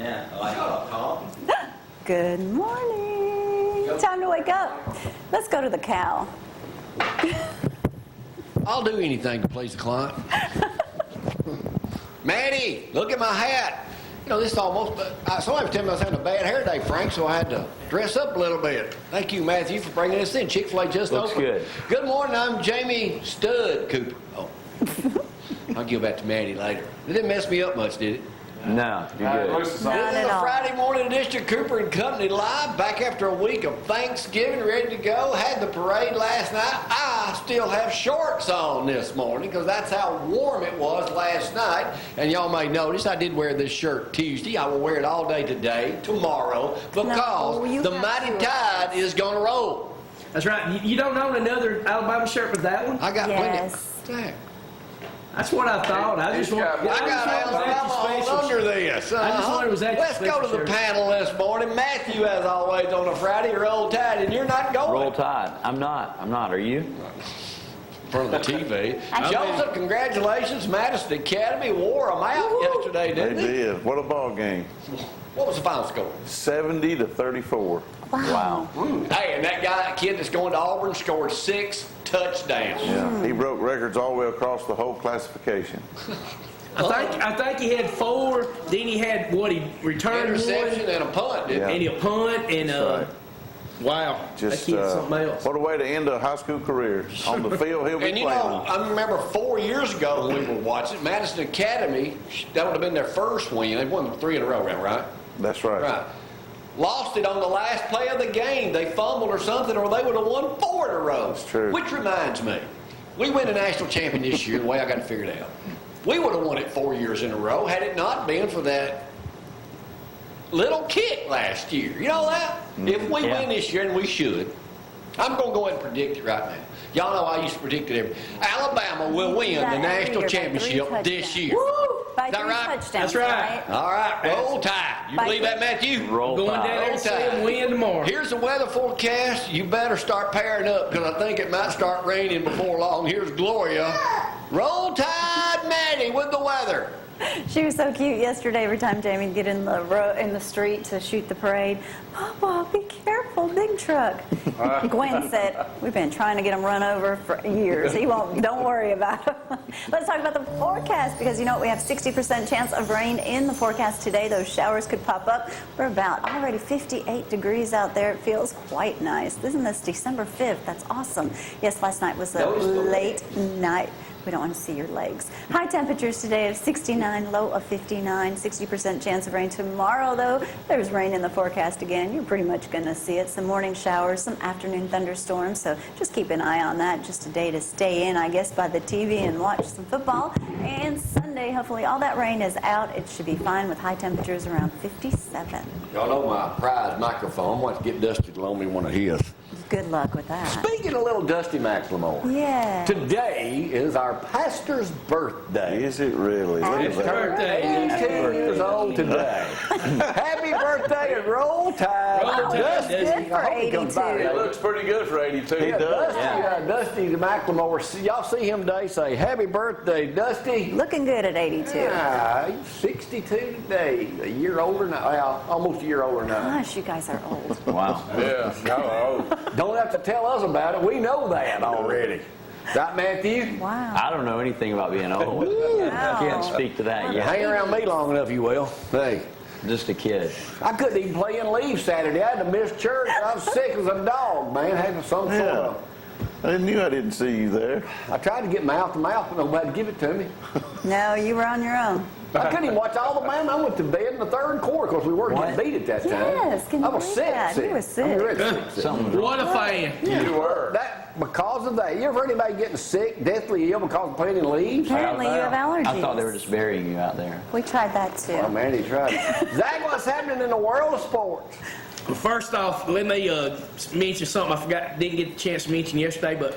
Yeah, I like coffee. Good morning. Time to wake up. Let's go to the cow. I'll do anything to please the client. Maddie, look at my hat. You know, this almost, somebody was telling me I was having a bad hair day, Frank, so I had to dress up a little bit. Thank you, Matthew, for bringing us in. Chick-fil-A just Looks opened. good. Good morning, I'm Jamie Stud Cooper. Oh, I'll give that to Maddie later. It didn't mess me up much, did it? No, you're good. Not This is at a all. Friday morning edition of Cooper and Company Live, back after a week of Thanksgiving, ready to go. Had the parade last night. I still have shorts on this morning because that's how warm it was last night. And y'all may notice I did wear this shirt Tuesday. I will wear it all day today, tomorrow, because the mighty tide is going to roll. That's right. You don't own another Alabama shirt with that one? I got Yes. plenty. That's what I thought. I just want. I got Alabama all under this. I just wanted it was extra Let's go to the special shirt. panel this morning. Matthew, as always, on a Friday, Roll Tide, and you're not going. Roll Tide. I'm not. Are you? In front of the TV. Joseph, congratulations. Madison Academy wore them out yesterday, They didn't they? did. What a ball game. What was the final score? 70-34. Wow. Hey, and that kid that's going to Auburn scored 6 touchdowns. Yeah, he broke records all the way across the whole classification. I think he had 4. Then he had what he returned Interception one, and a punt, didn't he? and a punt, and That's right. wow, Just that kid's something else. what a way to end a high school career. On the field he'll be And you playing know, on. I remember 4 years ago when we were watching Madison Academy, that would have been their first win. They won 3 in a row, right? That's right. Right. Lost it on the last play of the game. They fumbled or something, or they would have won 4 in a row. That's true. Which reminds me, we win a national champion this year, the way I got it figured out. We would have won it 4 years in a row had it not been for that little kick last year. You know that? If we Yeah. win this year, and we should, I'm going to go ahead and predict it right now. Y'all know I used to predict it every. Alabama will win the national championship this year. By Is that 3 right? touchdowns. That's right. All right, roll tide. You By believe that, Matthew? Roll Going down Tide. there and see him win tomorrow. Here's the weather forecast. You better start pairing up because I think it might start raining before long. Here's Gloria. Roll Tide Maddie with the weather. She was so cute yesterday. Every time Jamie would get in the street to shoot the parade, Papa, be careful, big truck. Gwen said, we've been trying to get him run over for years. He won't, don't worry about it. Let's talk about the forecast because you know what? We have 60% chance of rain in the forecast today. Those showers could pop up. We're about already 58 degrees out there. It feels quite nice. Isn't this December 5th? That's awesome. Yes, last night was a late night. We don't want to see your legs. High temperatures today of 69, low of 59, 60% chance of rain tomorrow, though. There's rain in the forecast again. You're pretty much going to see it. Some morning showers, some afternoon thunderstorms, so just keep an eye on that. Just a day to stay in, I guess, by the TV and watch some football. And Sunday, hopefully all that rain is out. It should be fine with high temperatures around 57. Y'all know my prize microphone. I'm going to get Dusty to loan me one of his. Good luck with that. Speaking of little Dusty McLemore, Yeah. today is our pastor's birthday. Is it really? Look at Happy that. birthday. 82 years old today. Happy birthday and roll tide. Roll Tide, Dusty. Good for I hope he comes by 82. today. Looks pretty good for 82. Yeah, Dusty, Yeah. Dusty the McLemore. Y'all see him today, say, happy birthday, Dusty. Looking good at 82. Yeah, he's 62 today. A year older now. Well, almost a year older now. Gosh, you guys are old. Wow. Yeah. Oh, Don't have to tell us about it. We know that already. Right, Matthew? Wow. I don't know anything about being old. Wow. Can't speak to that You yet. hang around me long enough, you will. Hey, Just a kid. I couldn't even play in leave Saturday. I had to miss church. I was sick as a dog, man. Had some sort Yeah. of. I knew I didn't see you there. I tried to get mouth to mouth, but nobody give it to me. No, you were on your own. I couldn't even watch all the man. I went to bed in the third quarter because we were getting What? beat at that time. Yes, can you I was believe sick. that? sick. You were sick. I mean, really sick. Something wrong. What a fan. You were. That because of that. You ever heard anybody getting sick, deathly ill because of playing in leaves? Apparently you have allergies. I thought they were just burying you out there. We tried that too. Oh man, he's right. Zach, what's happening in the world of sports? Well, first off, let me mention something I didn't get the chance to mention yesterday, but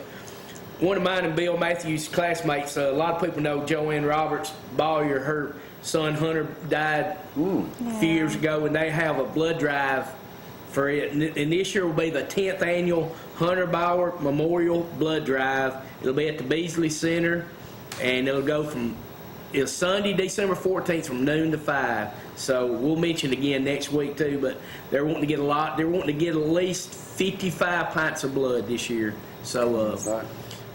one of mine and Bill Matthews' classmates, a lot of people know Joanne Roberts, Bowyer, her son Hunter died a few years ago, and they have a blood drive for it. And this year will be the 10th annual Hunter Bauer Memorial Blood Drive. It'll be at the Beasley Center, and it'll go from It's Sunday, December 14th from noon to 5. So we'll mention it again next week too. But they're wanting to get a lot. They're wanting to get at least 55 pints of blood this year. So,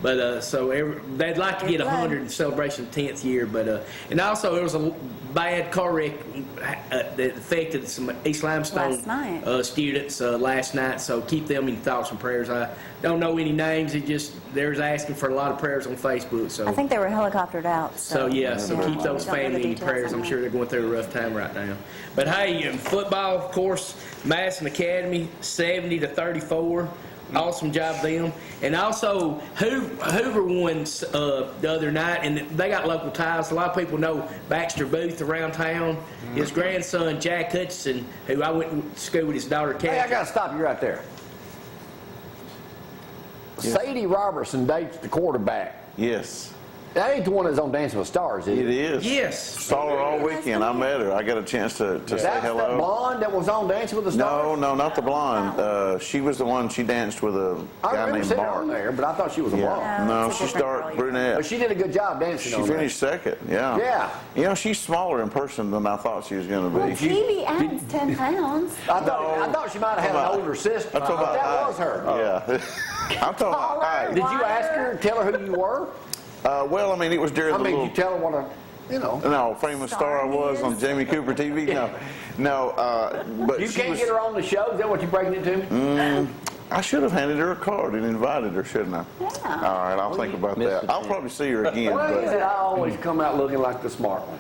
they'd like to get 100 in celebration of the 10th year. But and also there was a bad car wreck that affected some East Limestone students last night. So keep them in thoughts and prayers. I don't know any names. They're asking for a lot of prayers on Facebook. So I think they were helicoptered out. So keep those families in prayers. I'm sure they're going through a rough time right now. But hey, in football, of course, Madison Academy 70-34. Awesome job them. And also Hoover won the other night, and they got local ties. A lot of people know Baxter Booth around town. His grandson Jack Hutchinson, who I went to school with his daughter Kathy. Hey, I got to stop you right there. Yes. Sadie Robertson dates the quarterback. Yes. That ain't the one that's on Dancing with Stars, is it? It is. Yes. Saw her all weekend. I met her. I got a chance to say hello. That's the blonde that was on Dancing with the Stars? No, not the blonde. She was the one. She danced with a guy named Bart. On there, but I thought she was a blonde. No, she's dark brunette. But she did a good job dancing on there. She finished second, yeah. You know, she's smaller in person than I thought she was going to be. Well, Phoebe adds 10 pounds. I thought she might have had an older sister. I'm talking about that was her. Yeah. I'm talking about height. Did you ask her, tell her who you were? Well, I mean, it was during the little... you tell her what a, No, famous star I was on Jamie Cooper TV. No, but you can't get her on the show. Is that what you're breaking it to me? I should have handed her a card and invited her, shouldn't I? Yeah. All right, I'll think about that. I'll probably see her again. Why is But it I always come out looking like the smart one?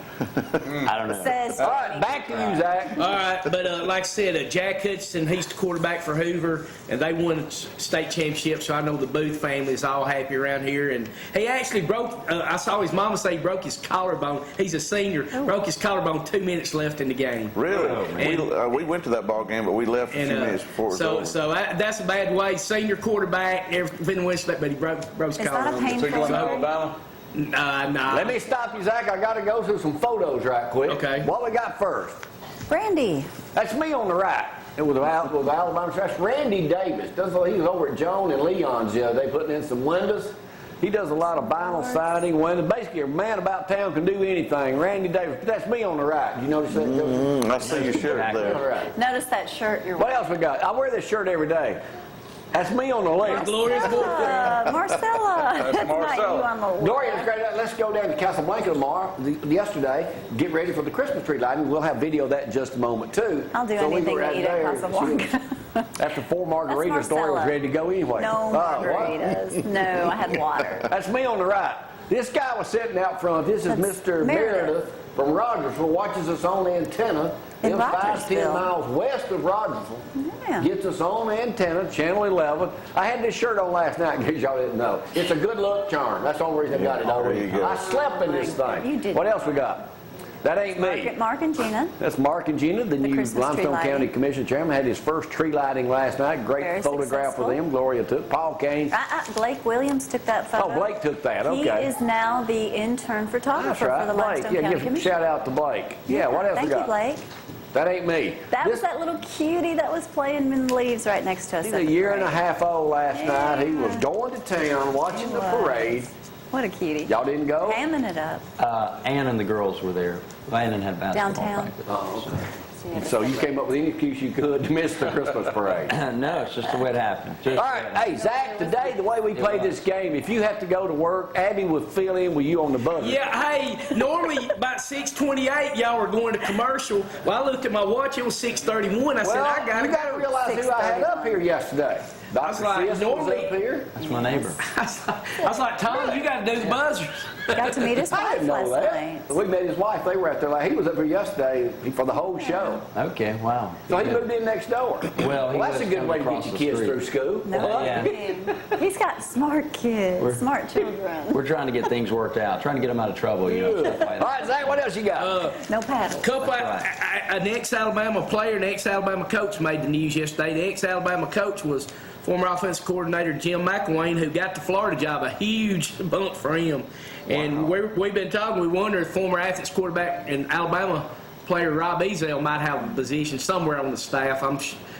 I don't know. All right, back to you, Zach. All right, but like I said, Jack Hutchinson, he's the quarterback for Hoover, and they won a state championship, so I know the Booth family is all happy around here. And he actually broke, I saw his mama say he broke his collarbone. He's a senior, broke his collarbone 2 minutes left in the game. really, And- we went to that ball game, but we left a few minutes before it was over. So that's a bad way. Senior quarterback, never been win state, but he broke his Is that a collarbone. painful Alabama? Nah. Let me stop you, Zach. I got to go through some photos right quick. Okay. What we got first? Brandy. That's me on the right. It was Alabama. That's Randy Davis. He was over at Joan and Leon's the other day putting in some windows. He does a lot of vinyl siding, windows. Basically, a man about town can do anything. Randy Davis. That's me on the right. You notice that? I see your shirt On the there. right. Notice that shirt you're What wearing. else we got? I wear this shirt every day. That's me on the left. Glorious Marcella. That's not you on the left. Dorian's great. Let's go down to Casablanca tomorrow. Yesterday, get ready for the Christmas tree lighting. We'll have video of that in just a moment too. I'll do So we anything were to right eat at there. Casablanca. After 4 margaritas, That's Dorian was Marcella. ready to go anyway. No What? margaritas. No, I had water. That's me on the right. This guy was sitting out front. This is That's Mr. Meredith from Rogersville. Watches us on the antenna. In It's 5-10 Rogersville. miles west of Rogersville. Yeah. Gets us on the antenna, channel 11. I had this shirt on last night in case y'all didn't know. It's a good luck charm. That's the only reason I got it there already. you go. I slept in this thing. You did. What else we got? That ain't me. Mark and Gina. That's Mark and Gina, the new Christmas tree Limestone lighting. County Commission chairman. Had his first tree lighting last night. Great Very photograph successful. with him. Gloria took. Paul Kane. Blake Williams took that photo. Oh, Blake took that. He Okay. is now the intern That's photographer right, for the Blake. Limestone Yeah, County give a Commission. shout out to Blake. Yeah, what else Thank we got? you, Blake. That ain't me. That This- was that little cutie that was playing in the leaves right next to us. He's at a the year and a parade. half old last night. He was Yeah. going to town, watching the parade. What a cutie. Y'all didn't go? Hamming it up. Ann and the girls were there. Landon had basketball Downtown. practice. Oh, okay. Yeah. So you came up with any excuse you could to miss the Christmas parade. No, it's just the way it happened. All right, hey, Zach, today, the way we played this game, if you have to go to work, Abby would fill in with you on the buzzer. Yeah, hey, normally about 6:28, y'all were going to commercial. Well, I looked at my watch, it was 6:31. I said, Well, I got you got to realize who I had up here yesterday. Dr. like, Sis was normally- up here. That's my neighbor. I was like, Tom, you got to do the buzzers. Got to meet his I wife didn't know last that. night. We met his wife. They were out there. Like, he was up here yesterday for the whole show. Okay, wow. So he moved in next door. Well, he that's a lives good from way to get across your the kids street. through school. No, Yeah. He's got smart kids, smart children. We're trying to get things worked out, trying to get them out of trouble, you know. stuff like All that. right, Zach, what else you got? No paddles. Couple, That's an ex-Alabama player, an ex-Alabama coach made the news yesterday. The ex-Alabama coach was former offensive coordinator Jim McElwain, who got the Florida job, a huge bump for him. And we've been talking, we wonder if former Athens quarterback and Alabama player Rob Ezel might have a position somewhere on the staff.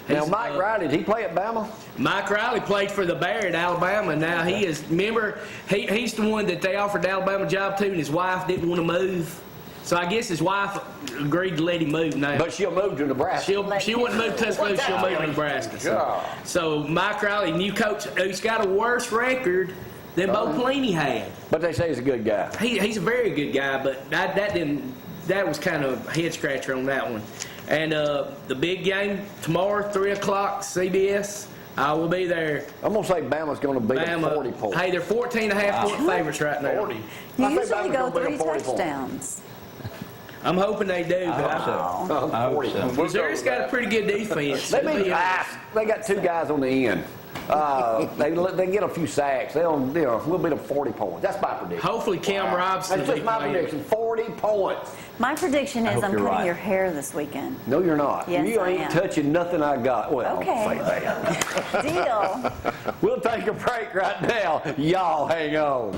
Now, Mike Riley, did he play at Bama? Mike Riley played for the Bear at Alabama. Now he is. Remember, he's the one that they offered the Alabama job to, and his wife didn't want to move. So I guess his wife agreed to let him move now. But she'll move to Nebraska. She wouldn't move to Tuscaloosa. She'll move to Nebraska. So Mike Riley, new coach, who's got a worse record than Bo Pelini had. But they say he's a good guy. He's a very good guy, but that was kind of a head scratcher on that one. And the big game tomorrow, 3 o'clock, CBS. I will be there. I'm going to say Bama's going to beat them 40 points. Hey, they're 14.5-point favorites right now. 40. You I think usually Bama's go gonna beat 3 them 40 points. touchdowns. I'm hoping they do. I hope so. I hope so. Missouri's got a pretty good defense. They got 2 guys on the end. They get a few sacks. We'll beat them 40 points. That's my prediction. Hopefully Cam Robinson That's will just be my playing. prediction. 40 points. My prediction is hope I'm you're cutting right. your hair this weekend. No, you're not. Yes, You I ain't am. touching nothing I got. Well, Okay. don't say that. Deal. We'll take a break right now. Y'all hang on.